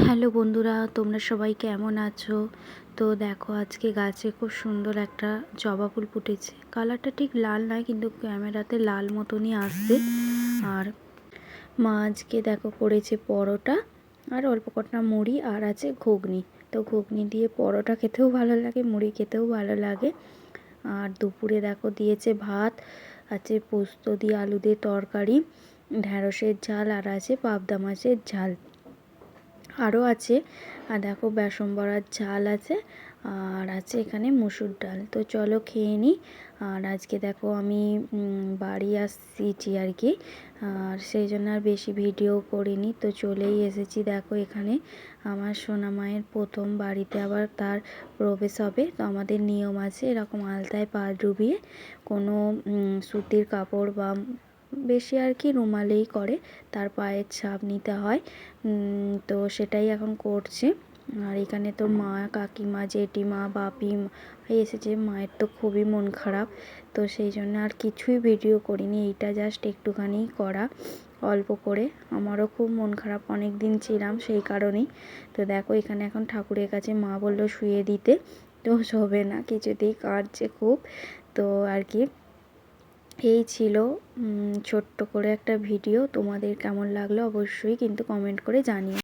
Hello বন্ধুরা, তোমরা সবাই কেমন আছো? তো দেখো, আজকে গাছে খুব সুন্দর একটা জবা ফুল ফুটেছে। কালারটা ঠিক লাল নয়, কিন্তু ক্যামেরাতে লাল মতনই আসছে। আর মা আজকে দেখো করেছে পরোটা আর অল্প কটা মুড়ি, আর আছে ঘুগনি। তো ঘুগনি দিয়ে পরোটা খেতেও ভালো লাগে, মুড়ি খেতেও ভালো লাগে। আর দুপুরে দেখো দিয়েছে ভাত, আছে পোস্ত দিয়ে আলু দিয়ে তরকারি, ঢ্যাঁড়সের ঝাল, আর আছে পাবদা মাছের ঝাল, আরও আছে। আর দেখো বেসন বড়ার ঝাল আছে, আর আছে এখানে মুসুর ডাল। তো চলো খেয়ে নিই। আর আজকে দেখো আমি বাড়ি আসছি আর কি, আর সেই জন্য আর বেশি ভিডিও করিনি। তো চলেই এসেছি। দেখো এখানে আমার সোনা মায়ের প্রথম বাড়িতে আবার তার প্রবেশ হবে। তো আমাদের নিয়ম আছে এরকম আলতায় পা ডুবিয়ে কোনো সুতির কাপড় বা বেশি আর কি রুমালেই করে, তার পায়ের ছাপ নিতে হয়। তো সেটাই এখন করছে। আর এখানে তো মা, কাকিমা, জেঠিমা, বাপি এসেছে। মায়ের তো খুবই মন খারাপ, তো সেই জন্য আর কিছুই ভিডিও করিনি। এইটা জাস্ট একটুখানি করা, অল্প করে। আমারও খুব মন খারাপ, অনেক দিন ছিলাম সেই কারণেই। তো দেখো এখানে এখন ঠাকুরের কাছে মা বললো শুয়ে দিতে, তো শোবে না, কিছুতেই কাঁদছে খুব। তো আর কি এই ছিল ছোট্ট করে একটা ভিডিও। তোমাদের কেমন লাগলো অবশ্যই কিন্তু কমেন্ট করে জানিও।